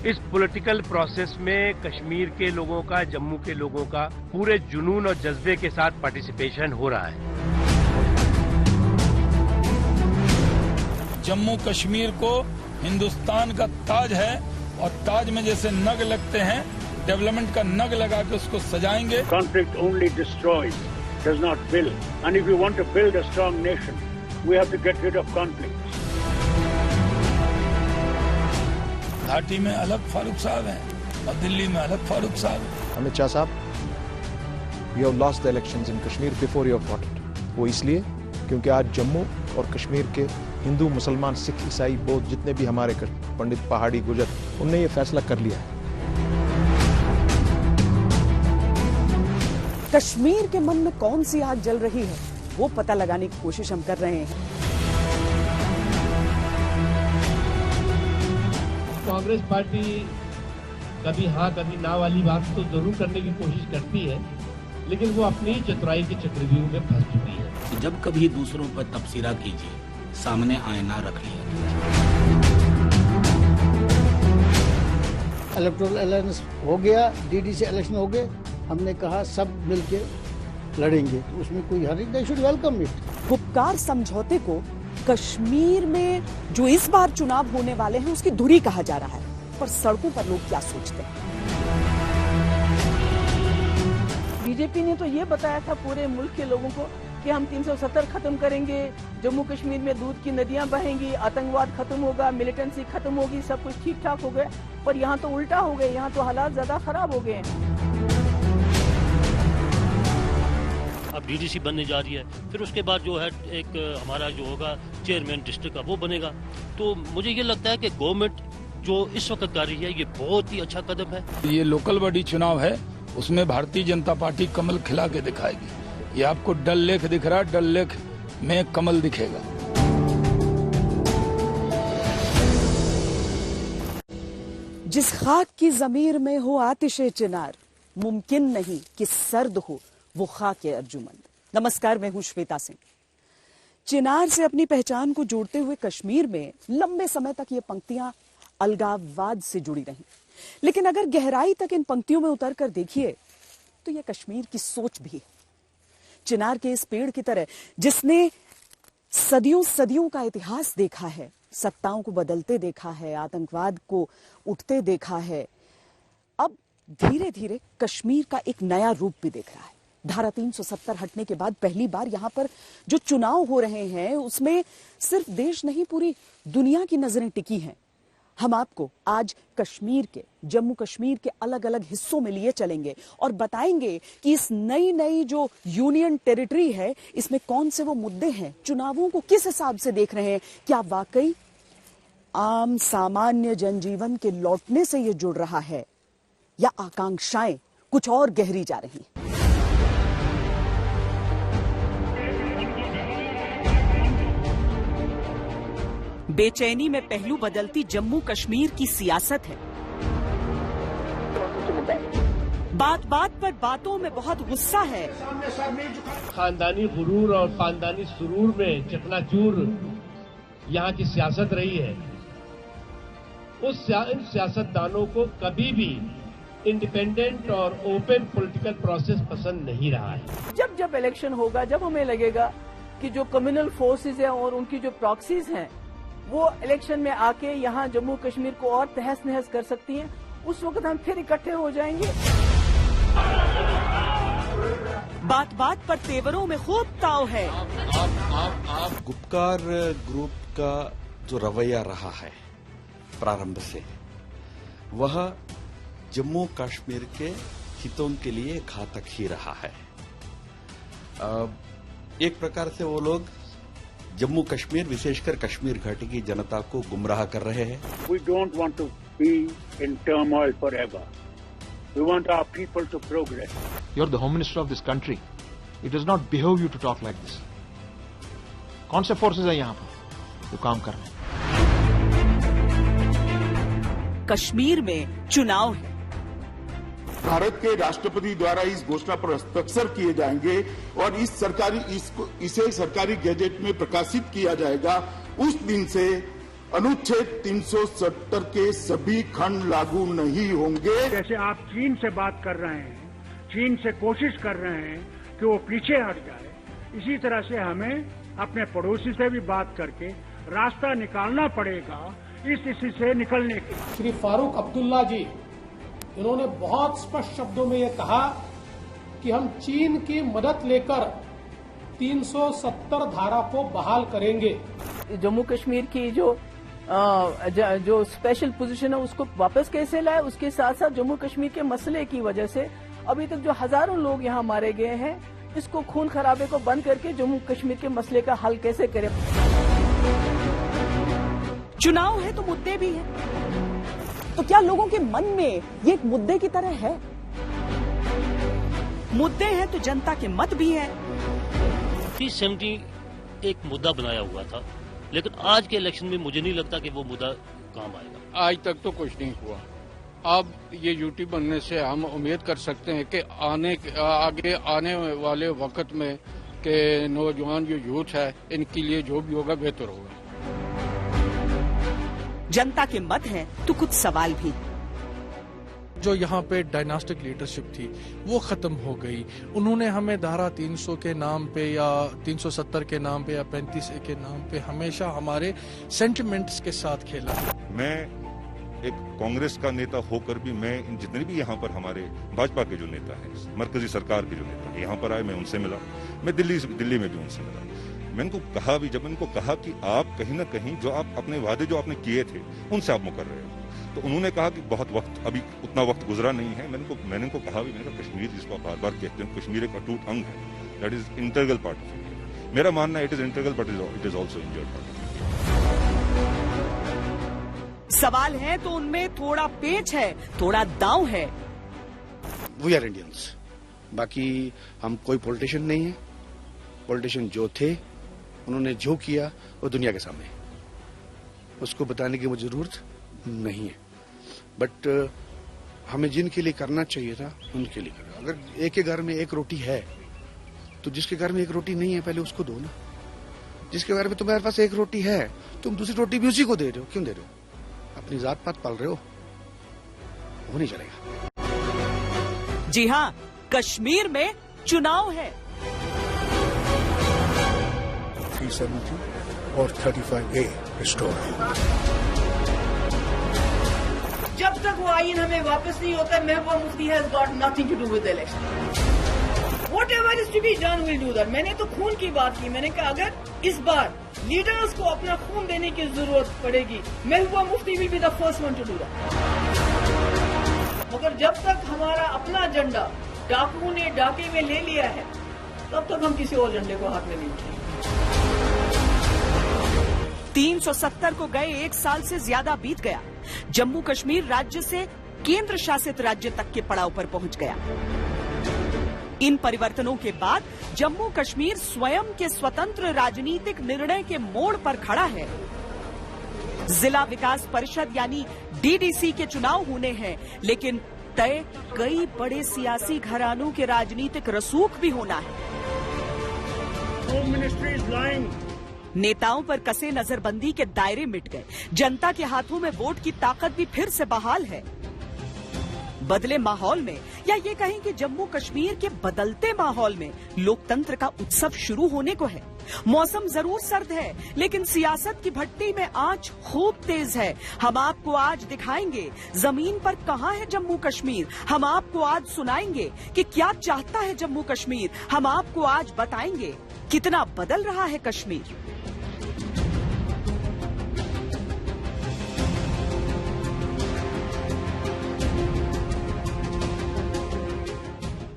इस political process में कश्मीर के लोगों का, जम्मू के लोगों का पूरे जुनून और जज्बे के साथ पार्टिसिपेशन हो रहा है। जम्मू कश्मीर को हिंदुस्तान का ताज है और ताज में जैसे नग लगते हैं, डेवलपमेंट का नग लगा के उसको सजाएंगे। Conflict only destroys, does not build. And if you want to build a strong nation, we have to get rid of conflict. घाटी में अलग फारूक साहब हैं और दिल्ली में अलग फारूक साहब हैं। अमित शाह साहब, you have lost the elections in Kashmir before you have fought it. वो इसलिए क्योंकि आज जम्मू और कश्मीर के हिंदू, मुसलमान, सिख, ईसाई, बौद्ध जितने भी हमारे पंडित, पहाड़ी, गुजर, उनने ये फैसला कर लिया है। कश्मीर के मन में कौन सी आग जल रही है, वो पता लगाने की कोशिश हम कर रहे हैं। कांग्रेस पार्टी कभी हाँ कभी ना वाली बात तो जरूर करने की कोशिश करती है, लेकिन वो अपनी ही चतुराई के चक्रव्यूह में फंस चुकी है। जब कभी दूसरों पर तबसरा कीजिए, सामने आईना रख लिया। इलेक्टोरल अलायंस हो गया, डीडी से इलेक्शन हो गए, हमने कहा सब मिलके लड़ेंगे, तो उसमें कोई हर्ज नहीं, दे शुड वेलकम इट। उपकार समझौते को कश्मीर में जो इस बार चुनाव होने वाले हैं उसकी धुरी कहा जा रहा है, पर सड़कों पर लोग क्या सोचते हैं? बीजेपी ने तो ये बताया था पूरे मुल्क के लोगों को कि हम 370 खत्म करेंगे, जम्मू कश्मीर में दूध की नदियां बहेंगी, आतंकवाद खत्म होगा, मिलिटेंसी खत्म होगी, सब कुछ ठीक ठाक हो गया। पर यहाँ तो उल्टा हो गए, यहाँ तो हालात ज्यादा खराब हो गए हैं। अब डीडीसी बनने जा रही है, फिर उसके बाद जो है एक हमारा जो होगा चेयरमैन डिस्ट्रिक्ट का वो बनेगा। तो मुझे ये लगता है कि गवर्नमेंट जो इस वक्त कर रही है ये बहुत ही अच्छा कदम है। ये लोकल बॉडी चुनाव है, उसमें भारतीय जनता पार्टी कमल खिला के दिखाएगी। ये आपको डल लेक दिख रहा है, डल लेक में कमल दिखेगा। जिस खाक की जमीर में हो आतिशे चिनार, मुमकिन नहीं कि सर्द हो वो खाक अर्जुमंद। नमस्कार, मैं हूं श्वेता सिंह। चिनार से अपनी पहचान को जोड़ते हुए कश्मीर में लंबे समय तक ये पंक्तियां अलगाववाद से जुड़ी रहीं, लेकिन अगर गहराई तक इन पंक्तियों में उतर कर देखिए तो ये कश्मीर की सोच भी है। चिनार के इस पेड़ की तरह जिसने सदियों सदियों का इतिहास देखा है, सत्ताओं को बदलते देखा है, आतंकवाद को उठते देखा है, अब धीरे धीरे कश्मीर का एक नया रूप भी देख रहा है। धारा 370 हटने के बाद पहली बार यहां पर जो चुनाव हो रहे हैं उसमें सिर्फ देश नहीं पूरी दुनिया की नजरें टिकी हैं। हम आपको आज कश्मीर के, जम्मू कश्मीर के अलग अलग हिस्सों में लिए चलेंगे और बताएंगे कि इस नई नई जो यूनियन टेरिटरी है इसमें कौन से वो मुद्दे हैं, चुनावों को किस हिसाब से देख रहे हैं, क्या वाकई आम सामान्य जनजीवन के लौटने से ये जुड़ रहा है या आकांक्षाएं कुछ और गहरी जा रही हैं। बेचैनी में पहलू बदलती जम्मू कश्मीर की सियासत है। बात बात पर बातों में बहुत गुस्सा है। खानदानी गुरूर और खानदानी सुरूर में चकनाचूर यहाँ की सियासत रही है। इन सियासतदानों को कभी भी इंडिपेंडेंट और ओपन पॉलिटिकल प्रोसेस पसंद नहीं रहा है। जब जब इलेक्शन होगा, जब हमें लगेगा कि जो कम्युनल फोर्सेस हैं और उनकी जो प्रॉक्सीज हैं वो इलेक्शन में आके यहाँ जम्मू कश्मीर को और तहस नहस कर सकती हैं, उस वक्त हम फिर इकट्ठे हो जाएंगे। बात बात पर तेवरों में खूब ताव है। आप गुपकार ग्रुप का जो रवैया रहा है प्रारंभ से, वह जम्मू कश्मीर के हितों के लिए घातक ही रहा है। एक प्रकार से वो लोग जम्मू कश्मीर, विशेषकर कश्मीर घाटी की जनता को गुमराह कर रहे हैं। We don't want to be in turmoil forever. We want our people to progress. You're the Home Minister of this country. It does not behove you to talk like this. कौन से फोर्सेस है यहाँ पर जो काम कर रहे हैं? कश्मीर में चुनाव है। भारत के राष्ट्रपति द्वारा इस घोषणा पर हस्ताक्षर किए जाएंगे और इसे सरकारी गैजेट में प्रकाशित किया जाएगा। उस दिन से अनुच्छेद 370 के सभी खंड लागू नहीं होंगे। जैसे आप चीन से बात कर रहे हैं, चीन से कोशिश कर रहे हैं कि वो पीछे हट जाए, इसी तरह से हमें अपने पड़ोसी से भी बात करके रास्ता निकालना पड़ेगा इस स्थिति से निकलने के। श्री फारूक अब्दुल्ला जी, इन्होंने बहुत स्पष्ट शब्दों में ये कहा कि हम चीन की मदद लेकर 370 धारा को बहाल करेंगे। जम्मू कश्मीर की जो स्पेशल पोजीशन है उसको वापस कैसे लाए, उसके साथ साथ जम्मू कश्मीर के मसले की वजह से अभी तक जो हजारों लोग यहाँ मारे गए हैं, इसको खून खराबे को बंद करके जम्मू कश्मीर के मसले का हल कैसे करें। चुनाव है तो मुद्दे भी हैं। तो क्या लोगों के मन में ये एक मुद्दे की तरह है? मुद्दे हैं तो जनता के मत भी हैं। 370 एक मुद्दा बनाया हुआ था, लेकिन आज के इलेक्शन में मुझे नहीं लगता कि वो मुद्दा काम आएगा। आज तक तो कुछ नहीं हुआ। अब ये यूटी बनने से हम उम्मीद कर सकते हैं कि आगे आने वाले वक्त में के नौजवान जो यूथ है, इनके लिए जो भी होगा बेहतर होगा। जनता के मत हैं तो कुछ सवाल भी। जो यहाँ पे डायनास्टिक लीडरशिप थी वो खत्म हो गई। उन्होंने हमें धारा 300 के नाम पे या 370 के नाम पे या 35 के नाम पे हमेशा हमारे सेंटिमेंट्स के साथ खेला। मैं एक कांग्रेस का नेता होकर भी मैं इन जितने भी यहाँ पर हमारे भाजपा के जो नेता हैं, मरकजी सरकार के जो नेता हैं, यहाँ पर आए, मैं उनसे मिला। मैं दिल्ली में भी उनसे मिला। मैंने उनको कहा भी, जब इनको कहा कि आप कहीं ना कहीं जो आप अपने वादे जो आपने किए थे उनसे आप मुकर रहे हो, तो उन्होंने कहा कि बहुत वक्त, अभी उतना वक्त गुजरा नहीं है। मैंने इनको कहा भी, मैंने कहा कश्मीर जिसको आप बार बार कहते हैं, कश्मीर एक अटूट अंग है, that is integral part of India. मेरा मानना है it is integral but it is also injured part. सवाल है तो उनमें थोड़ा पेच है, थोड़ा दांव है। वी आर इंडियंस, बाकी हम कोई पॉलिटिशियन नहीं है। पॉलिटिशियन जो थे उन्होंने जो किया वो दुनिया के सामने, उसको बताने की मुझे जरूरत नहीं है। बट हमें जिनके लिए करना चाहिए था उनके लिए करा। अगर एक के घर में एक रोटी है तो जिसके घर में एक रोटी नहीं है पहले उसको दो ना। जिसके घर में तुम्हारे पास एक रोटी है तुम दूसरी रोटी भी उसी को दे रहे हो, क्यों दे रहे हो? अपनी जात पात पाल रहे हो, वो नहीं चलेगा। जी हाँ, कश्मीर में चुनाव है। 370 और 35A रिस्टोर है। जब तक वो आईन हमें वापस नहीं होता, Mehbooba Mufti has got nothing to do with election. Whatever is to be done will do that. मैंने तो खून की बात की। मैंने कहा अगर इस बार लीडर्स को अपना खून देने की जरूरत पड़ेगी, Mehbooba Mufti will be the first one to do that. मगर जब तक हमारा अपना झंडा डाकू ने डाके में ले लिया है, तब तक हम किसी और झंडे को हाथ में नहीं उठाएंगे। 370 को गए 1 साल से ज्यादा बीत गया। जम्मू कश्मीर राज्य से केंद्र शासित राज्य तक के पड़ाव पर पहुंच गया। इन परिवर्तनों के बाद जम्मू कश्मीर स्वयं के स्वतंत्र राजनीतिक निर्णय के मोड़ पर खड़ा है। जिला विकास परिषद यानी डीडीसी के चुनाव होने हैं, लेकिन तय कई बड़े सियासी घरानों के राजनीतिक रसूख भी होना है। Home ministry is lying. नेताओं पर कसे नजरबंदी के दायरे मिट गए। जनता के हाथों में वोट की ताकत भी फिर से बहाल है। बदले माहौल में, या ये कहें कि जम्मू कश्मीर के बदलते माहौल में लोकतंत्र का उत्सव शुरू होने को है। मौसम जरूर सर्द है, लेकिन सियासत की भट्टी में आंच खूब तेज है। हम आपको आज दिखाएंगे जमीन पर कहां है जम्मू कश्मीर। हम आपको आज सुनाएंगे कि क्या चाहता है जम्मू कश्मीर। हम आपको आज बताएंगे कितना बदल रहा है कश्मीर।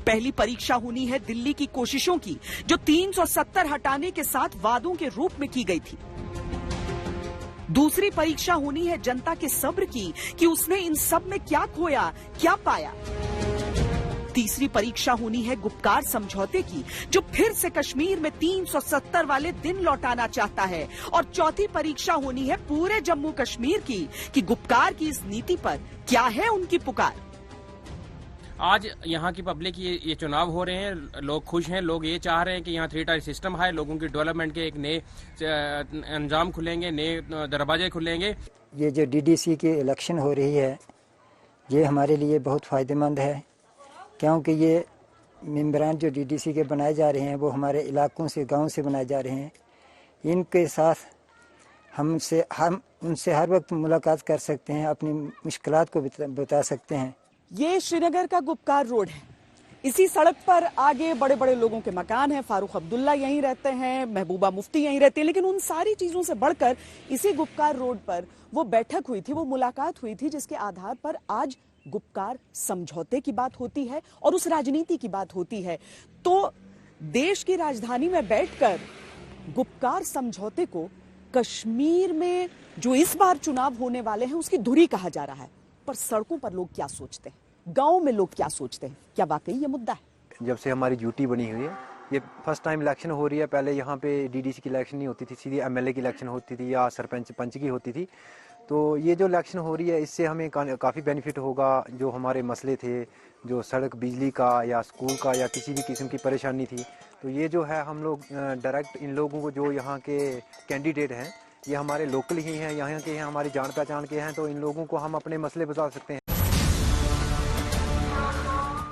पहली परीक्षा होनी है दिल्ली की कोशिशों की, जो 370 हटाने के साथ वादों के रूप में की गई थी। दूसरी परीक्षा होनी है जनता के सब्र की कि उसने इन सब में क्या खोया, क्या पाया। तीसरी परीक्षा होनी है गुपकार समझौते की, जो फिर से कश्मीर में 370 वाले दिन लौटाना चाहता है। और चौथी परीक्षा होनी है पूरे जम्मू कश्मीर की कि गुपकार की इस नीति पर क्या है उनकी पुकार। आज यहाँ की पब्लिक ये चुनाव हो रहे हैं, लोग खुश हैं, लोग ये चाह रहे हैं कि यहाँ 3 टायर सिस्टम है, लोगों की डेवलपमेंट के एक नए अंजाम खुलेंगे, नए दरवाजे खुलेंगे। ये जो डीडीसी की इलेक्शन हो रही है ये हमारे लिए बहुत फ़ायदेमंद है, क्योंकि ये मेंबरान जो डीडीसी के बनाए जा रहे हैं वो हमारे इलाकों से, गांव से बनाए जा रहे हैं। इनके साथ हम उनसे हर वक्त मुलाकात कर सकते हैं, अपनी मुश्किलात को बता सकते हैं। ये श्रीनगर का गुपकार रोड है। इसी सड़क पर आगे बड़े बड़े लोगों के मकान हैं। फारूक अब्दुल्ला यहीं रहते हैं, महबूबा मुफ्ती यहीं रहती है। लेकिन उन सारी चीजों से बढ़कर इसी गुपकार रोड पर वो बैठक हुई थी, वो मुलाकात हुई थी, जिसके आधार पर आज गुपकार समझौते की बात होती है और उस राजनीति की बात होती है। तो देश की राजधानी में बैठकर गुपकार समझौते को कश्मीर में जो इस बार चुनाव होने वाले हैं उसकी धुरी कहा जा रहा है। पर सड़कों पर लोग क्या सोचते हैं, गांव में लोग क्या सोचते हैं, क्या वाकई ये मुद्दा है? जब से हमारी ड्यूटी बनी हुई है, ये फर्स्ट टाइम इलेक्शन हो रही है। पहले यहाँ पे डीडीसी की इलेक्शन नहीं होती थी, सीधी एमएलए की इलेक्शन होती थी या सरपंच पंच की होती थी। तो ये जो इलेक्शन हो रही है इससे हमें काफ़ी बेनिफिट होगा। जो हमारे मसले थे, जो सड़क, बिजली का या स्कूल का या किसी भी किस्म की परेशानी थी, तो ये जो है हम लोग डायरेक्ट इन लोगों को, जो यहाँ के कैंडिडेट हैं, ये हमारे लोकल ही हैं, यहाँ के हैं, हमारी जान पहचान के हैं, तो इन लोगों को हम अपने मसले बता सकते हैं।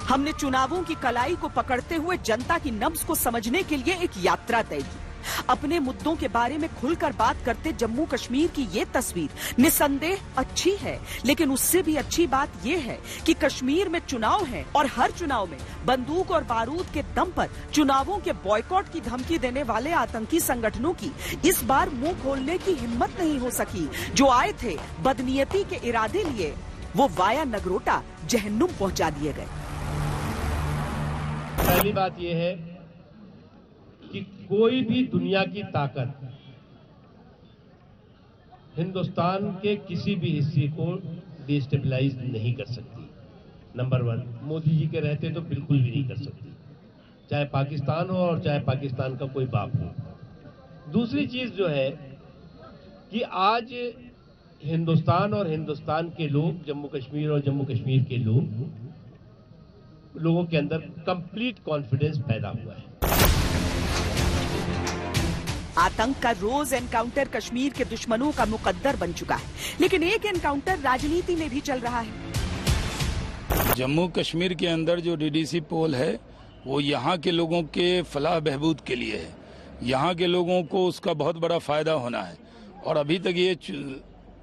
हमने चुनावों की कलाई को पकड़ते हुए जनता की नब्ज को समझने के लिए एक यात्रा तय की। अपने मुद्दों के बारे में खुलकर बात करते जम्मू कश्मीर की ये तस्वीर निसंदेह अच्छी है, लेकिन उससे भी अच्छी बात ये है कि कश्मीर में चुनाव है और हर चुनाव में बंदूक और बारूद के दम पर चुनावों के बॉयकॉट की धमकी देने वाले आतंकी संगठनों की इस बार मुंह खोलने की हिम्मत नहीं हो सकी। जो आए थे बदनीयती के इरादे लिए, वो वाया नगरोटा जहन्नुम पहुंचा दिए गए। पहली बात यह है कि कोई भी दुनिया की ताकत हिंदुस्तान के किसी भी हिस्से को डिस्टेबलाइज नहीं कर सकती। नंबर 1, मोदी जी के रहते तो बिल्कुल भी नहीं कर सकती, चाहे पाकिस्तान हो और चाहे पाकिस्तान का कोई बाप हो। दूसरी चीज जो है कि आज हिंदुस्तान और हिंदुस्तान के लोग, जम्मू कश्मीर और जम्मू कश्मीर के लोगों के अंदर कंप्लीट कॉन्फिडेंस पैदा हुआ है। आतंक का रोज एनकाउंटर कश्मीर के दुश्मनों का मुकद्दर बन चुका है, लेकिन एक एनकाउंटर राजनीति में भी चल रहा है। जम्मू कश्मीर के अंदर जो डीडीसी पोल है वो यहाँ के लोगों के फलाह बहबूद के लिए है। यहाँ के लोगों को उसका बहुत बड़ा फायदा होना है। और अभी तक ये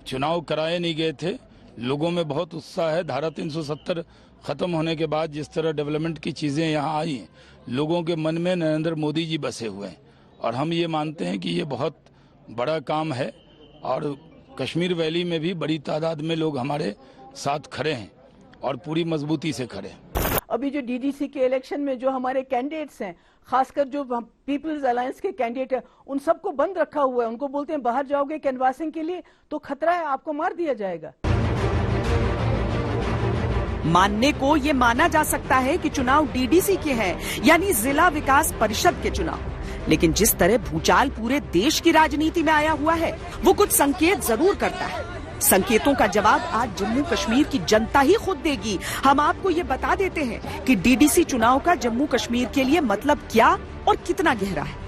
चुनाव कराए नहीं गए थे। लोगों में बहुत उत्साह है। धारा 370 खत्म होने के बाद जिस तरह डेवलपमेंट की चीजें यहाँ आई हैं, लोगों के मन में नरेंद्र मोदी जी बसे हुए हैं और हम ये मानते हैं कि ये बहुत बड़ा काम है। और कश्मीर वैली में भी बड़ी तादाद में लोग हमारे साथ खड़े हैं और पूरी मजबूती से खड़े हैं। अभी जो डीडीसी के इलेक्शन में जो हमारे कैंडिडेट्स हैं, खासकर जो पीपल्स अलायंस के कैंडिडेट हैं, उन सबको बंद रखा हुआ है। उनको बोलते हैं बाहर जाओगे कैनवासिंग के लिए तो खतरा है, आपको मार दिया जाएगा। मानने को ये माना जा सकता है कि चुनाव डीडीसी के हैं, यानी जिला विकास परिषद के चुनाव, लेकिन जिस तरह भूचाल पूरे देश की राजनीति में आया हुआ है वो कुछ संकेत जरूर करता है। संकेतों का जवाब आज जम्मू कश्मीर की जनता ही खुद देगी। हम आपको ये बता देते हैं कि डीडीसी चुनाव का जम्मू कश्मीर के लिए मतलब क्या और कितना गहरा है।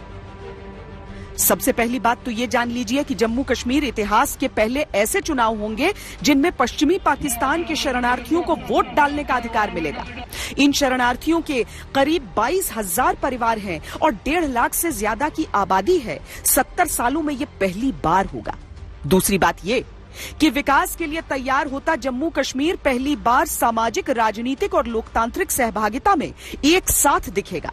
सबसे पहली बात तो ये जान लीजिए कि जम्मू कश्मीर इतिहास के पहले ऐसे चुनाव होंगे जिनमें पश्चिमी पाकिस्तान के शरणार्थियों को वोट डालने का अधिकार मिलेगा। इन शरणार्थियों के करीब 22,000 परिवार हैं और 1.5 लाख से ज्यादा की आबादी है। 70 सालों में ये पहली बार होगा। दूसरी बात ये कि विकास के लिए तैयार होता जम्मू कश्मीर पहली बार सामाजिक, राजनीतिक और लोकतांत्रिक सहभागिता में एक साथ दिखेगा।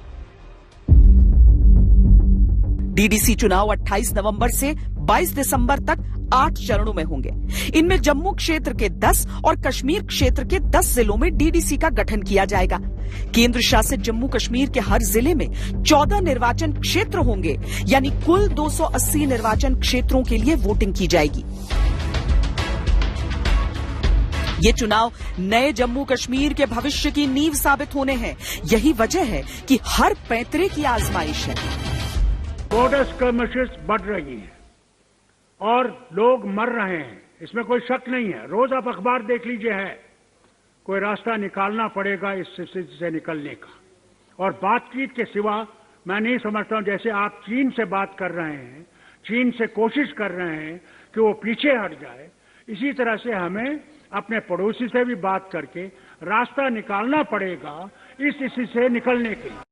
डीडीसी चुनाव 28 नवंबर से 22 दिसंबर तक 8 चरणों में होंगे। इनमें जम्मू क्षेत्र के 10 और कश्मीर क्षेत्र के 10 जिलों में डीडीसी का गठन किया जाएगा। केंद्र शासित जम्मू कश्मीर के हर जिले में 14 निर्वाचन क्षेत्र होंगे, यानी कुल 280 निर्वाचन क्षेत्रों के लिए वोटिंग की जाएगी। ये चुनाव नए जम्मू कश्मीर के भविष्य की नींव साबित होने हैं। यही वजह है कि हर पैंतरे की आजमाइश है। बॉर्डर स्कर्मिशेस बढ़ रही हैं और लोग मर रहे हैं, इसमें कोई शक नहीं है। रोज आप अखबार देख लीजिए, है कोई रास्ता निकालना पड़ेगा इस स्थिति से निकलने का। और बातचीत के सिवा मैं नहीं समझता हूं, जैसे आप चीन से बात कर रहे हैं, चीन से कोशिश कर रहे हैं कि वो पीछे हट जाए, इसी तरह से हमें अपने पड़ोसी से भी बात करके रास्ता निकालना पड़ेगा इस स्थिति से निकलने के लिए।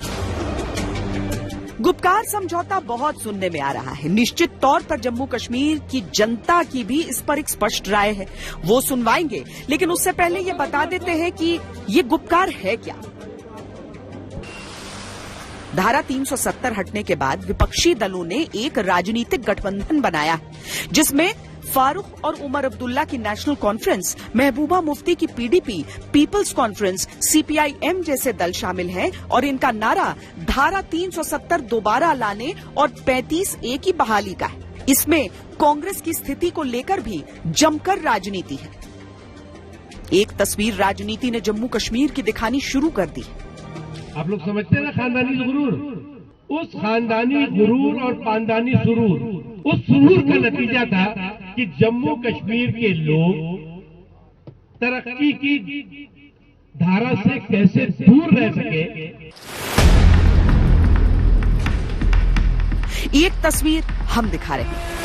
गुपकार समझौता बहुत सुनने में आ रहा है। निश्चित तौर पर जम्मू कश्मीर की जनता की भी इस पर एक स्पष्ट राय है, वो सुनवाएंगे। लेकिन उससे पहले ये बता देते हैं कि ये गुपकार है क्या। धारा 370 हटने के बाद विपक्षी दलों ने एक राजनीतिक गठबंधन बनाया है, जिसमें फारूक और उमर अब्दुल्ला की नेशनल कॉन्फ्रेंस, महबूबा मुफ्ती की पीडीपी, पीपल्स कॉन्फ्रेंस, सीपीआईएम जैसे दल शामिल हैं और इनका नारा धारा 370 दोबारा लाने और 35A की बहाली का है। इसमें कांग्रेस की स्थिति को लेकर भी जमकर राजनीति है। एक तस्वीर राजनीति ने जम्मू कश्मीर की दिखानी शुरू कर दी। आप लोग समझते हैं ना खानदानी गुरूर, उस खानदानी गुरूर और पानदानी सुरूर, उस सुरूर का नतीजा था कि जम्मू कश्मीर के लोग तरक्की की धारा से कैसे दूर रह सके। एक तस्वीर हम दिखा रहे हैं।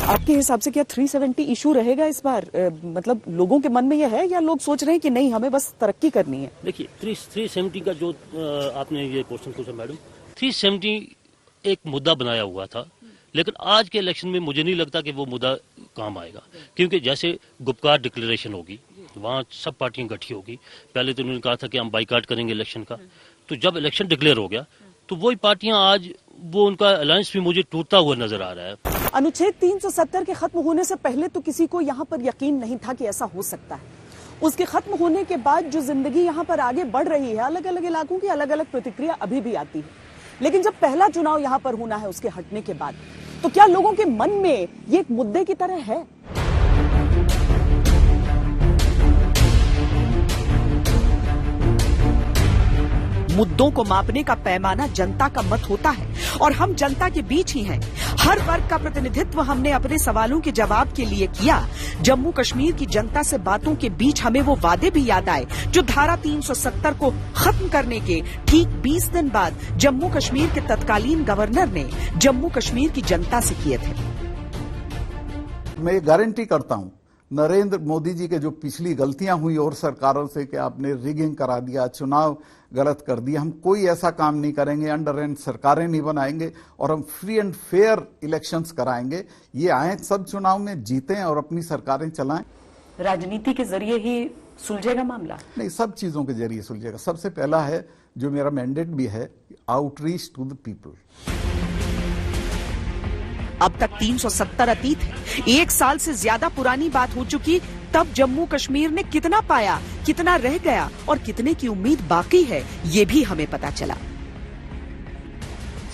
आपके हिसाब से क्या 370 इशू रहेगा इस बार? मतलब लोगों के मन में यह है या लोग सोच रहे हैं कि नहीं, हमें बस तरक्की करनी है? देखिए 370 का जो आपने ये क्वेश्चन पूछा मैडम, 370 एक मुद्दा बनाया हुआ था, लेकिन आज के इलेक्शन में मुझे नहीं लगता कि वो मुद्दा काम आएगा, क्योंकि जैसे गुपकार डिक्लेरेशन होगी, वहाँ सब पार्टियां इकट्ठी होगी। पहले तो उन्होंने कहा था कि हम बाइकाट करेंगे इलेक्शन का, तो जब इलेक्शन डिक्लेयर हो गया तो वही पार्टियां आज वो उनका अलायंस भी मुझे टूटता हुआ नजर आ रहा है। अनुच्छेद 370 के खत्म होने से पहले तो किसी को यहाँ पर यकीन नहीं था कि ऐसा हो सकता है। उसके खत्म होने के बाद जो जिंदगी यहाँ पर आगे बढ़ रही है, अलग अलग इलाकों की अलग अलग प्रतिक्रिया अभी भी आती है। लेकिन जब पहला चुनाव यहाँ पर होना है उसके हटने के बाद, तो क्या लोगों के मन में ये एक मुद्दे की तरह है? मुद्दों को मापने का पैमाना जनता का मत होता है और हम जनता के बीच ही हैं। हर वर्ग का प्रतिनिधित्व हमने अपने सवालों के जवाब के लिए किया। जम्मू कश्मीर की जनता से बातों के बीच हमें वो वादे भी याद आए जो धारा 370 को खत्म करने के ठीक 20 दिन बाद जम्मू कश्मीर के तत्कालीन गवर्नर ने जम्मू कश्मीर की जनता से किए थे। मैं गारंटी करता हूं, नरेंद्र मोदी जी के जो पिछली गलतियां हुई और सरकारों से कि आपने रिगिंग करा दिया, चुनाव गलत कर दिया, हम कोई ऐसा काम नहीं करेंगे, अंडरहैंड सरकारें नहीं बनाएंगे और हम फ्री एंड फेयर इलेक्शंस कराएंगे। ये आए सब चुनाव में जीतें और अपनी सरकारें चलाएं। राजनीति के जरिए ही सुलझेगा मामला? नहीं, सब चीजों के जरिए सुलझेगा। सबसे पहला है, जो मेरा मैंडेट भी है, आउटरीच टू द पीपल। अब तक 370 अतीत है, 1 साल से ज्यादा पुरानी बात हो चुकी। तब जम्मू कश्मीर ने कितना पाया, कितना रह गया और कितने की उम्मीद बाकी है, ये भी हमें पता चला।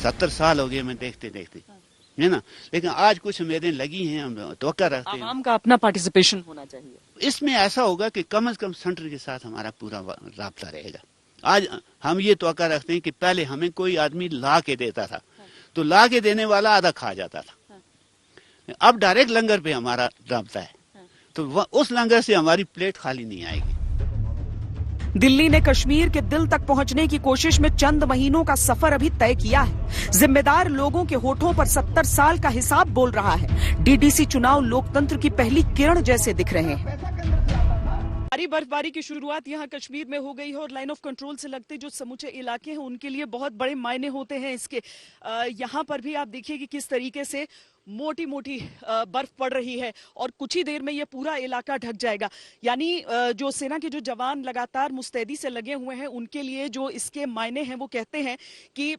70 साल हो गए मैं देखते देखते, है ना, लेकिन आज कुछ उम्मीदें लगी हैं, हम तवक्का रखते हैं। आवाम का अपना पार्टिसिपेशन होना चाहिए। इसमें ऐसा होगा कि कम से कम सेंटर के साथ हमारा पूरा राब्ता रहेगा। आज हम ये तवक्का रखते हैं कि पहले हमें कोई आदमी ला के देता था, तो ला के देने वाला आधा खा जाता था। अब डायरेक्ट लंगर पे हमारा राब्ता है, तो उस लंगर से हमारी प्लेट खाली नहीं आएगी। दिल्ली ने कश्मीर के दिल तक पहुंचने की कोशिश में चंद महीनों का सफर अभी तय किया है। जिम्मेदार लोगों के होठों पर 70 साल का हिसाब बोल रहा है। डीडीसी चुनाव लोकतंत्र की पहली किरण जैसे दिख रहे हैं। भारी बर्फबारी की शुरुआत यहाँ कश्मीर में हो गई है और लाइन ऑफ कंट्रोल से लगते जो समूचे इलाके हैं उनके लिए बहुत बड़े मायने होते हैं इसके। यहाँ पर भी आप देखिए कि किस तरीके से मोटी मोटी बर्फ पड़ रही है और कुछ ही देर में ये पूरा इलाका ढक जाएगा। यानी जो सेना के जो जवान लगातार मुस्तैदी से लगे हुए हैं उनके लिए जो इसके मायने हैं वो कहते हैं कि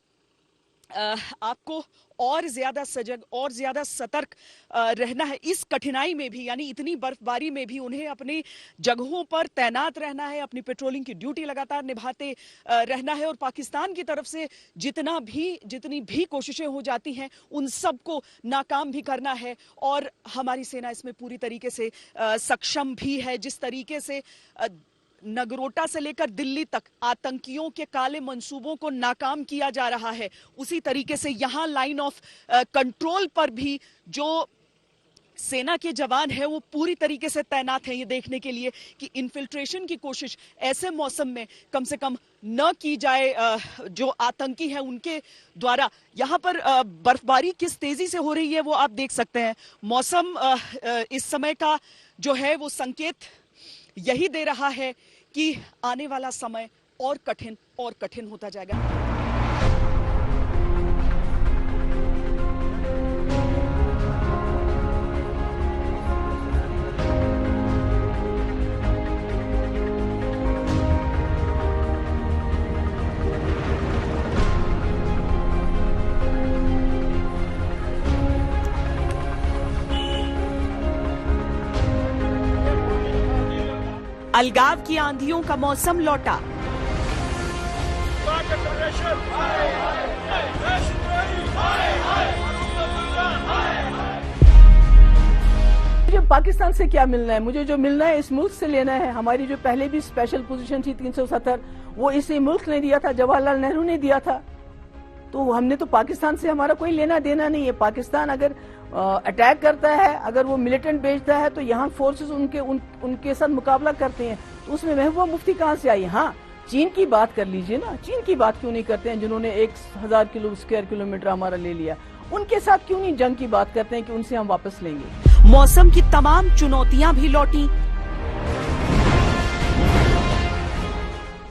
आपको और ज्यादा सजग और ज्यादा सतर्क रहना है इस कठिनाई में भी। यानी इतनी बर्फबारी में भी उन्हें अपनी जगहों पर तैनात रहना है, अपनी पेट्रोलिंग की ड्यूटी लगातार निभाते रहना है और पाकिस्तान की तरफ से जितनी भी कोशिशें हो जाती हैं उन सबको नाकाम भी करना है। और हमारी सेना इसमें पूरी तरीके से सक्षम भी है। जिस तरीके से नगरोटा से लेकर दिल्ली तक आतंकियों के काले मंसूबों को नाकाम किया जा रहा है, उसी तरीके से यहां लाइन ऑफ कंट्रोल पर भी जो सेना के जवान हैं वो पूरी तरीके से तैनात हैं ये देखने के लिए कि इन्फिल्ट्रेशन की कोशिश ऐसे मौसम में कम से कम न की जाए, जो आतंकी हैं उनके द्वारा। यहाँ पर बर्फबारी किस तेजी से हो रही है वो आप देख सकते हैं। मौसम इस समय का जो है वो संकेत यही दे रहा है कि आने वाला समय और कठिन होता जाएगा। अलगाव की आंधियों का मौसम लौटा। मुझे पाकिस्तान से क्या मिलना है? मुझे जो मिलना है इस मुल्क से लेना है। हमारी जो पहले भी स्पेशल पोजीशन थी 370, वो इसी मुल्क ने दिया था, जवाहरलाल नेहरू ने दिया था। तो हमने तो पाकिस्तान से हमारा कोई लेना देना नहीं है। पाकिस्तान अगर अटैक करता है, अगर वो मिलिटेंट भेजता है तो यहाँ फोर्सेस उनके साथ मुकाबला करते हैं, तो उसमें महबूबा मुफ्ती कहाँ से आई? हाँ, चीन की बात कर लीजिए ना, चीन की बात क्यों नहीं करते हैं जिन्होंने 1000 स्क्वायर किलोमीटर हमारा ले लिया? उनके साथ क्यों नहीं जंग की बात करते हैं कि उनसे हम वापस लेंगे? मौसम की तमाम चुनौतियां भी लौटी।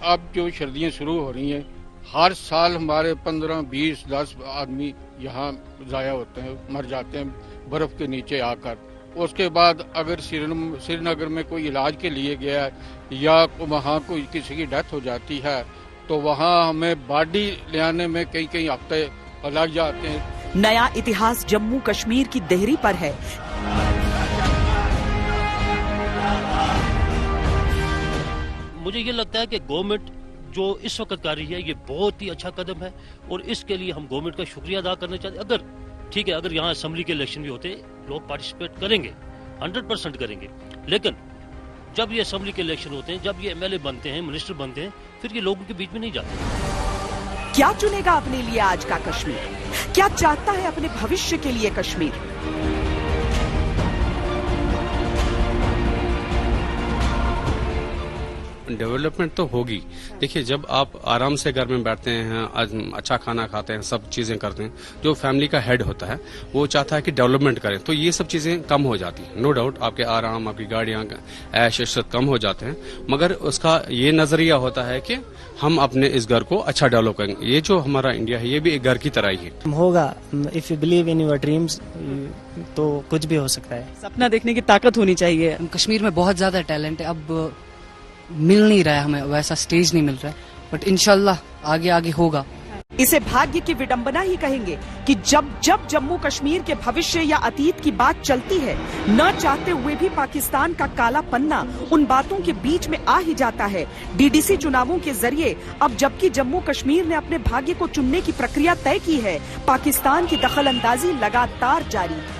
अब जो सर्दियां शुरू हो रही हैं, हर साल हमारे 15, 20, 10 आदमी यहाँ जाया होते हैं, मर जाते हैं बर्फ के नीचे आकर। उसके बाद अगर श्रीनगर में कोई इलाज के लिए गया है या वहाँ कोई किसी की डेथ हो जाती है तो वहाँ हमें बॉडी ले आने में कई हफ्ते लग जाते हैं। नया इतिहास जम्मू कश्मीर की देहरी पर है। मुझे ये लगता है कि गवर्नमेंट जो इस वक्त कर रही है ये बहुत ही अच्छा कदम है और इसके लिए हम गवर्नमेंट का शुक्रिया अदा करना चाहते हैं। अगर ठीक है, अगर यहाँ असेंबली के इलेक्शन भी होते लोग पार्टिसिपेट करेंगे, 100% करेंगे, लेकिन जब ये असेंबली के इलेक्शन होते हैं, जब ये एमएलए बनते हैं, मिनिस्टर बनते हैं, फिर ये लोगों के बीच में नहीं जाते। क्या चुनेगा अपने लिए आज का कश्मीर? क्या चाहता है अपने भविष्य के लिए कश्मीर? डेवलपमेंट तो होगी। देखिए, जब आप आराम से घर में बैठते हैं, अच्छा खाना खाते हैं, सब चीजें करते हैं, जो फैमिली का हेड होता है वो चाहता है कि डेवलपमेंट करें, तो ये सब चीजें कम हो जाती हैं। नो डाउट आपके आराम, आपकी गाड़ियां, ऐश इशरत कम हो जाते हैं, मगर उसका ये नजरिया होता है कि हम अपने इस घर को अच्छा डेवलप करेंगे। ये जो हमारा इंडिया है ये भी एक घर की तरह ही है। होगा, if you believe in your dreams तो कुछ भी हो सकता है। सपना देखने की ताकत होनी चाहिए। कश्मीर में बहुत ज्यादा टैलेंट है, अब मिल नहीं रहा है, हमें वैसा स्टेज नहीं मिल रहा है, बट इंशाल्लाह आगे आगे होगा। इसे भाग्य की विडंबना ही कहेंगे कि जब जम्मू कश्मीर के भविष्य या अतीत की बात चलती है, न चाहते हुए भी पाकिस्तान का काला पन्ना उन बातों के बीच में आ ही जाता है। डीडीसी चुनावों के जरिए अब जबकि जम्मू कश्मीर ने अपने भाग्य को चुनने की प्रक्रिया तय की है, पाकिस्तान की दखलंदाजी लगातार जारी है।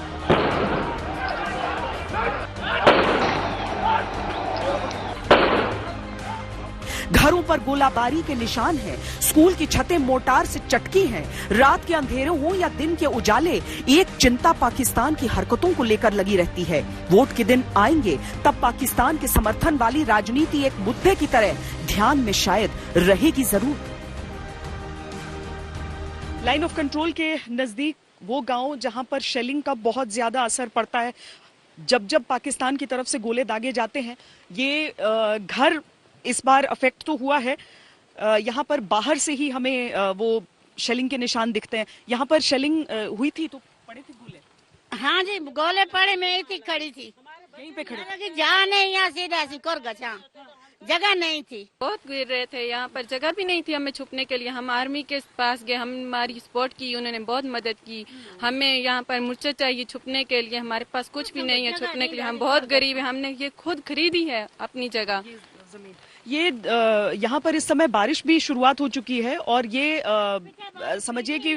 घरों पर गोलाबारी के निशान हैं, स्कूल की छतें मोर्टार से चटकी हैं। रात के अंधेरे हो या दिन के उजाले, एक चिंता पाकिस्तान की हरकतों को लेकर लगी रहती है। वोट के दिन आएंगे तब पाकिस्तान के समर्थन वाली राजनीति एक मुद्दे की तरह ध्यान में शायद रहेगी जरूर। लाइन ऑफ कंट्रोल के नजदीक वो गांव जहां पर शेलिंग का बहुत ज्यादा असर पड़ता है, जब पाकिस्तान की तरफ से गोले दागे जाते हैं, ये घर इस बार अफेक्ट तो हुआ है। यहाँ पर बाहर से ही हमें वो शेलिंग के निशान दिखते हैं। यहाँ पर शेलिंग हुई थी तो पड़े थे गोले? हाँ जी, गोले पड़े, मैं इतनी खड़ी थी, यहीं पे खड़ी। जहाँ नहीं, यहाँ सीधा सिकोर गछा, जगह नहीं थी। बहुत गिर रहे थे, यहाँ पर जगह भी नहीं थी हमें छुपने के लिए। हम आर्मी के पास गए, हमारी सपोर्ट की, उन्होंने बहुत मदद की। हमें यहाँ पर मुर्चा चाहिए छुपने के लिए, हमारे पास कुछ भी नहीं है छुपने के लिए, हम बहुत गरीब है। हमने ये खुद खरीदी है अपनी जगह। ये यहाँ पर इस समय बारिश भी शुरुआत हो चुकी है और ये समझिए कि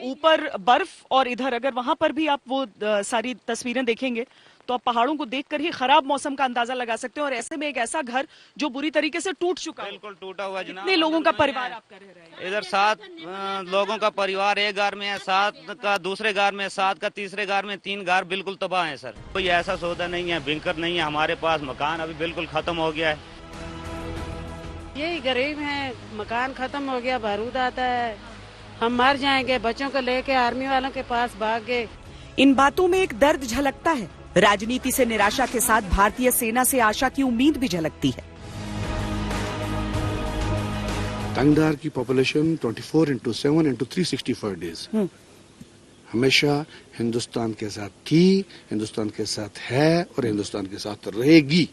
ऊपर बर्फ और इधर अगर वहां पर भी आप वो सारी तस्वीरें देखेंगे तो आप पहाड़ों को देखकर ही खराब मौसम का अंदाजा लगा सकते हैं। और ऐसे में एक ऐसा घर जो बुरी तरीके से टूट चुका है, बिल्कुल टूटा हुआ जनाब। कितने लोगों का परिवार आपका रह रहा है? इधर 7 लोगों का परिवार एक घर में है, 7 का दूसरे घर में, 7 का तीसरे घर में, 3 घर बिल्कुल तबाह है सर। कोई ऐसा सौदा नहीं है, बिंकर नहीं है हमारे पास। मकान अभी बिल्कुल खत्म हो गया है। यही गरीब हैं, मकान खत्म हो गया, बारूद आता है, हम मर जाएंगे। बच्चों को लेके आर्मी वालों के पास भाग गए। इन बातों में एक दर्द झलकता है। राजनीति से निराशा के साथ भारतीय सेना से आशा की उम्मीद भी झलकती है। टंगदार की पॉपुलेशन 24/7/365 डेज हमेशा हिंदुस्तान के साथ थी, हिंदुस्तान के साथ है और हिंदुस्तान के साथ रहेगी।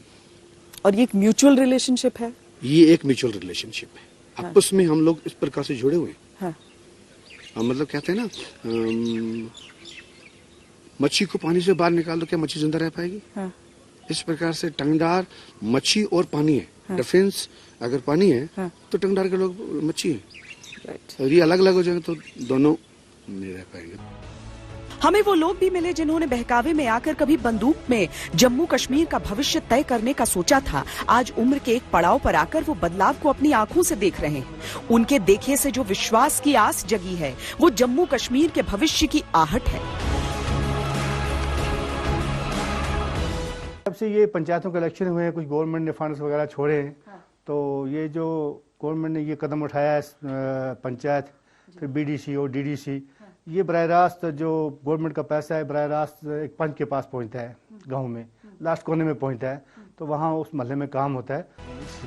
और ये एक म्यूचुअल रिलेशनशिप है। ये एक म्यूचुअल रिलेशनशिप है। हाँ। आपस में हम लोग इस प्रकार से जुड़े हुए हैं। हाँ। मतलब कहते हैं ना, मच्छी को पानी से बाहर निकाल दो, क्या मच्छी जिंदा रह पाएगी? हाँ। इस प्रकार से टंगदार मच्छी और पानी है। हाँ। डिफेंस अगर पानी है, हाँ। तो टंगदार के लोग मच्छी है। और ये अलग अलग हो जाएंगे तो दोनों नहीं रह पाएंगे। हमें वो लोग भी मिले जिन्होंने बहकावे में आकर कभी बंदूक में जम्मू कश्मीर का भविष्य तय करने का सोचा था। आज उम्र के एक पड़ाव पर आकर वो बदलाव को अपनी आंखों से देख रहे हैं। उनके देखे से जो विश्वास की आस जगी है, वो जम्मू कश्मीर के भविष्य की आहट है। जब से ये पंचायतों के इलेक्शन हुए हैं, कुछ गवर्नमेंट ने फंड्स वगैरह छोड़े हैं। हाँ। तो ये जो गवर्नमेंट ने ये कदम उठाया है, पंचायत फिर BDC और DDC, ये बराह रास्त जो गवर्नमेंट का पैसा है बराह रास्त एक पंच के पास पहुंचता है, गांव में लास्ट कोने में पहुंचता है। तो वहाँ उस महल्ले में काम होता है।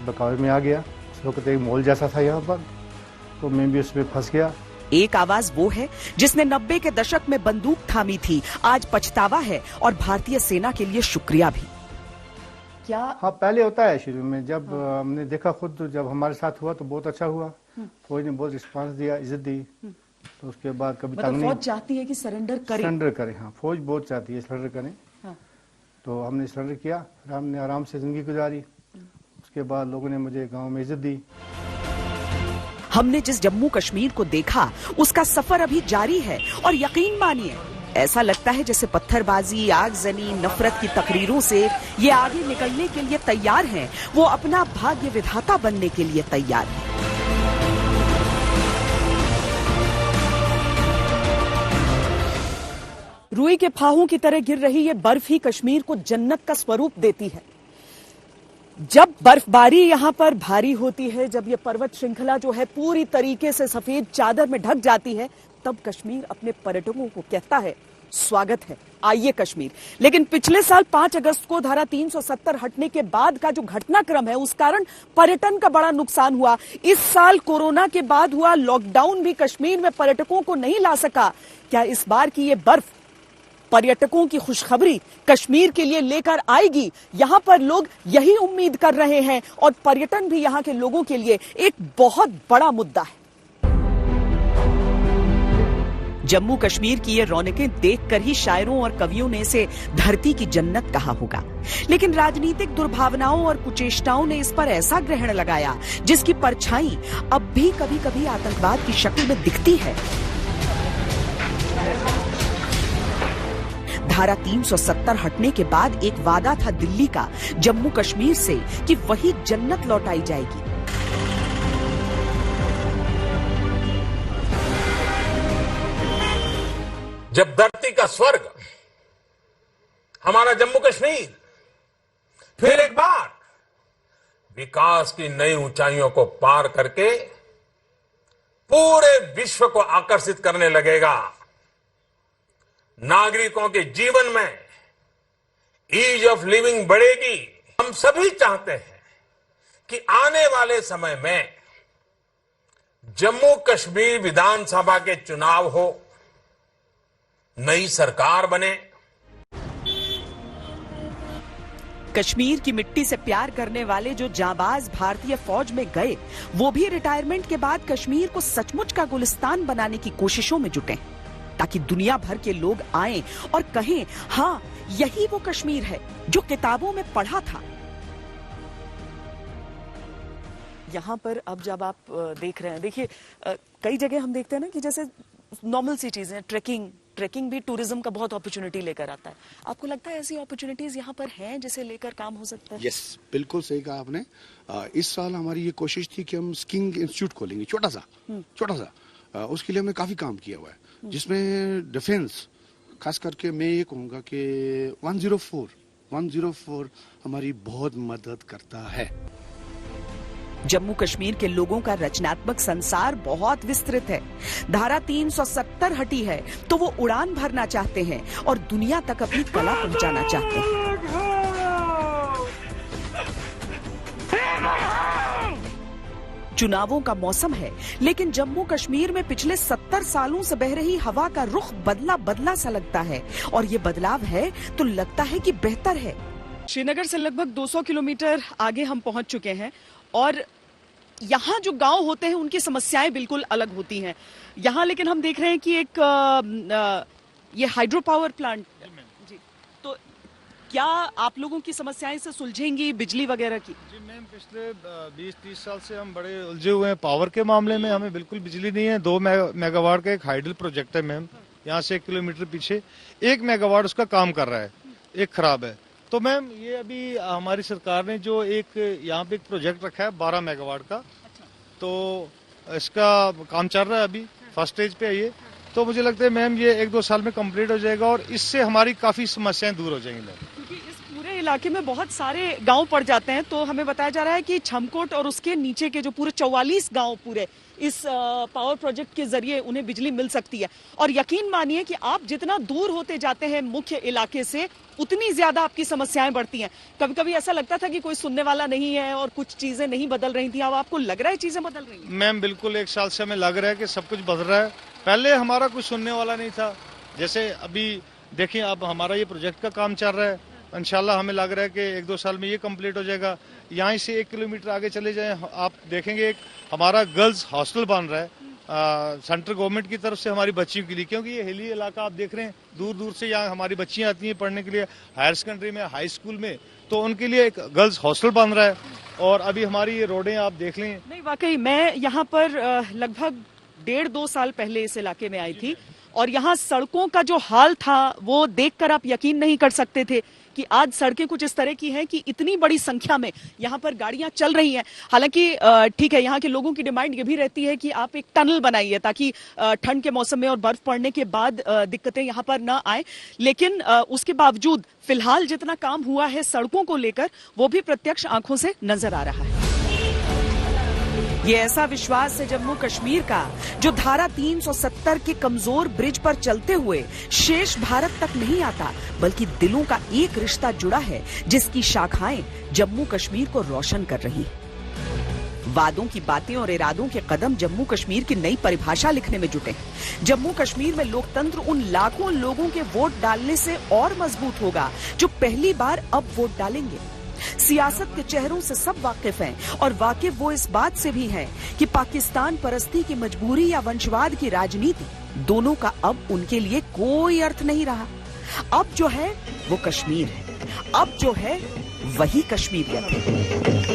बकावे में आ गया, उस वक्त एक मॉल जैसा था यहाँ पर, तो मैं भी उसमें फंस गया। एक आवाज वो है जिसने 90 के दशक में बंदूक थामी थी, आज पछतावा है और भारतीय सेना के लिए शुक्रिया भी। क्या? हाँ, पहले होता है शुरू में, जब हमने देखा खुद, जब हमारे साथ हुआ तो बहुत अच्छा हुआ। फौज ने बहुत रिस्पांस दिया, इज्जत दी। तो उसके बाद कभी तंग नहीं। फौज चाहती है कि सरेंडर करें। हाँ, फौज बहुत चाहती है सरेंडर करें। हाँ। तो हमने सरेंडर किया, हमने आराम से जिंदगी गुजारी। उसके बाद लोगों ने मुझे गांव में इज्जत दी। हमने जिस जम्मू कश्मीर को देखा, उसका सफर अभी जारी है। और यकीन मानिए, ऐसा लगता है जैसे पत्थरबाजी, आगजनी, नफरत की तकरीरों से ये आगे निकलने के लिए तैयार हैं। वो अपना भाग्य विधाता बनने के लिए तैयार हैं। रुई के फाहों की तरह गिर रही ये बर्फ ही कश्मीर को जन्नत का स्वरूप देती है। जब बर्फबारी यहाँ पर भारी होती है, जब ये पर्वत श्रृंखला जो है पूरी तरीके से सफेद चादर में ढक जाती है, तब कश्मीर अपने पर्यटकों को कहता है, स्वागत है, आइए कश्मीर। लेकिन पिछले साल 5 अगस्त को धारा 370 हटने के बाद का जो घटनाक्रम है, उस कारण पर्यटन का बड़ा नुकसान हुआ। इस साल कोरोना के बाद हुआ लॉकडाउन भी कश्मीर में पर्यटकों को नहीं ला सका। क्या इस बार की ये बर्फ पर्यटकों की खुशखबरी कश्मीर के लिए लेकर आएगी? यहाँ पर लोग यही उम्मीद कर रहे हैं और पर्यटन भी यहाँ के लोगों के लिए एक बहुत बड़ा मुद्दा है। जम्मू कश्मीर की ये रौनकें देखकर ही शायरों और कवियों ने इसे धरती की जन्नत कहा होगा। लेकिन राजनीतिक दुर्भावनाओं और कुचेष्टाओं ने इस पर ऐसा ग्रहण लगाया जिसकी परछाई अब भी कभी कभी आतंकवाद की शक्ल में दिखती है। धारा 370 हटने के बाद एक वादा था दिल्ली का जम्मू कश्मीर से कि वही जन्नत लौटाई जाएगी। जब धरती का स्वर्ग हमारा जम्मू कश्मीर फिर एक बार विकास की नई ऊंचाइयों को पार करके पूरे विश्व को आकर्षित करने लगेगा, नागरिकों के जीवन में ईज ऑफ लिविंग बढ़ेगी। हम सभी चाहते हैं कि आने वाले समय में जम्मू कश्मीर विधानसभा के चुनाव हो, नई सरकार बने। कश्मीर की मिट्टी से प्यार करने वाले जो जांबाज भारतीय फौज में गए, वो भी रिटायरमेंट के बाद कश्मीर को सचमुच का गुलिस्तान बनाने की कोशिशों में जुटे, ताकि दुनिया भर के लोग आएं और कहें, हाँ, यही वो कश्मीर है जो किताबों में पढ़ा था। यहाँ पर अब जब आप देख रहे हैं, देखिए कई जगह हम देखते हैं ना कि जैसे नॉर्मल सी चीजें, ट्रैकिंग भी टूरिज्म का बहुत अपॉर्चुनिटी लेकर आता है। आपको लगता है ऐसी अपॉर्चुनिटीज यहाँ पर हैं जिसे लेकर काम हो सकता है? यस, बिल्कुल सही कहा आपने। इस साल हमारी ये कोशिश थी कि हम स्कीइंग इंस्टीट्यूट खोलेंगे, छोटा सा। उसके लिए हमने काफी काम किया हुआ है, जिसमें डिफेंस, खास करके मैं ये कहूँगा कि 104 हमारी बहुत मदद करता है। जम्मू कश्मीर के लोगों का रचनात्मक संसार बहुत विस्तृत है। धारा 370 हटी है तो वो उड़ान भरना चाहते हैं और दुनिया तक अपनी कला पहुंचाना चाहते हैं। चुनावों का मौसम है, लेकिन जम्मू कश्मीर में पिछले 70 सालों से बह रही हवा का रुख बदला सा लगता है, और ये बदलाव है तो लगता है कि बेहतर है। श्रीनगर से लगभग 200 किलोमीटर आगे हम पहुंच चुके हैं, और यहाँ जो गांव होते हैं उनकी समस्याएं बिल्कुल अलग होती हैं। यहाँ लेकिन हम देख रहे हैं कि एक ये हाइड्रो पावर प्लांट जी, तो क्या आप लोगों की समस्याएं से सुलझेंगी बिजली वगैरह की? जी मैम, पिछले 20-30 साल से हम बड़े उलझे हुए हैं पावर के मामले में। हमें बिल्कुल बिजली नहीं है। 2 मेगावाट का एक हाइडल प्रोजेक्ट है मैम, यहाँ से 1 किलोमीटर पीछे 1 मेगावाट उसका काम कर रहा है, एक खराब है। तो मैम ये अभी हमारी सरकार ने जो एक यहाँ पे एक प्रोजेक्ट रखा है 12 मेगावाट का, तो इसका काम चल रहा है, अभी फर्स्ट स्टेज पे है ये। तो मुझे लगता है मैम ये 1-2 साल में कंप्लीट हो जाएगा और इससे हमारी काफी समस्याएं दूर हो जाएंगी मैम। क्योंकि इस पूरे इलाके में बहुत सारे गांव पड़ जाते हैं, तो हमें बताया जा रहा है कि छमकोट और उसके नीचे के जो पूरे 44 गांव पूरे इस पावर प्रोजेक्ट के जरिए उन्हें बिजली मिल सकती है। और यकीन मानिए कि आप जितना दूर होते जाते हैं मुख्य इलाके से, उतनी ज्यादा आपकी समस्याएं बढ़ती हैं। कभी कभी ऐसा लगता था कि कोई सुनने वाला नहीं है और कुछ चीजें नहीं बदल रही थी। अब आपको लग रहा है चीजें बदल रही हैं? मैम बिल्कुल, 1 साल से हमें लग रहा है कि सब कुछ बदल रहा है। पहले हमारा कुछ सुनने वाला नहीं था, जैसे अभी देखिए अब हमारा ये प्रोजेक्ट का काम चल रहा है, इंशाल्लाह हमें लग रहा है कि 1-2 साल में ये कंप्लीट हो जाएगा। यहाँ से 1 किलोमीटर आगे चले जाएं, आप देखेंगे एक हमारा गर्ल्स हॉस्टल बन रहा है सेंट्रल गवर्नमेंट की तरफ से हमारी बच्चियों के लिए, क्योंकि ये हिली इलाका आप देख रहे हैं, दूर दूर से यहाँ हमारी बच्चियाँ आती हैं पढ़ने के लिए, हायर सेकेंडरी में, हाई स्कूल में, तो उनके लिए एक गर्ल्स हॉस्टल बन रहा है। और अभी हमारी ये रोडें आप देख लें। नहीं, वाकई मैं यहाँ पर लगभग 1.5-2 साल पहले इस इलाके में आई थी, और यहाँ सड़कों का जो हाल था वो देखकर आप यकीन नहीं कर सकते थे कि आज सड़कें कुछ इस तरह की हैं कि इतनी बड़ी संख्या में यहाँ पर गाड़ियां चल रही हैं। हालांकि ठीक है, यहाँ के लोगों की डिमांड ये भी रहती है कि आप एक टनल बनाइए ताकि ठंड के मौसम में और बर्फ पड़ने के बाद दिक्कतें यहाँ पर न आए, लेकिन उसके बावजूद फिलहाल जितना काम हुआ है सड़कों को लेकर वो भी प्रत्यक्ष आंखों से नजर आ रहा है। ये ऐसा विश्वास है जम्मू कश्मीर का जो धारा 370 के कमजोर ब्रिज पर चलते हुए शेष भारत तक नहीं आता, बल्कि दिलों का एक रिश्ता जुड़ा है जिसकी शाखाएं जम्मू कश्मीर को रोशन कर रही हैं। वादों की बातें और इरादों के कदम जम्मू कश्मीर की नई परिभाषा लिखने में जुटे हैं। जम्मू कश्मीर में लोकतंत्र उन लाखों लोगों के वोट डालने से और मजबूत होगा जो पहली बार अब वोट डालेंगे। सियासत के चेहरों से सब वाकिफ हैं, और वाकिफ वो इस बात से भी हैं कि पाकिस्तान परस्ती की मजबूरी या वंशवाद की राजनीति, दोनों का अब उनके लिए कोई अर्थ नहीं रहा। अब जो है वो कश्मीर है, अब जो है वही कश्मीरियत है।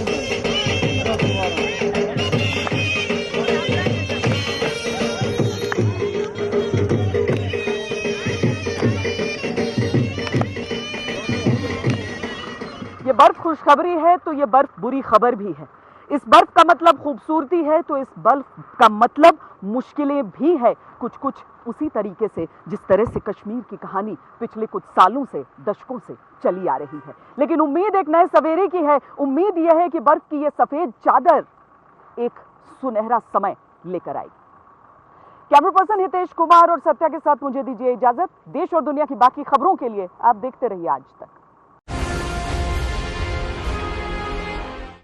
ये बर्फ खुशखबरी है तो ये बर्फ बुरी खबर भी है। इस बर्फ का मतलब खूबसूरती है तो इस बर्फ का मतलब मुश्किलें भी है, कुछ कुछ उसी तरीके से जिस तरह से कश्मीर की कहानी पिछले कुछ सालों से, दशकों से चली आ रही है। लेकिन उम्मीद एक नए सवेरे की है। उम्मीद यह है कि बर्फ की यह सफेद चादर एक सुनहरा समय लेकर आएगी। कैमरा पर्सन हितेश कुमार और सत्या के साथ मुझे दीजिए इजाजत। देश और दुनिया की बाकी खबरों के लिए आप देखते रहिए आज तक।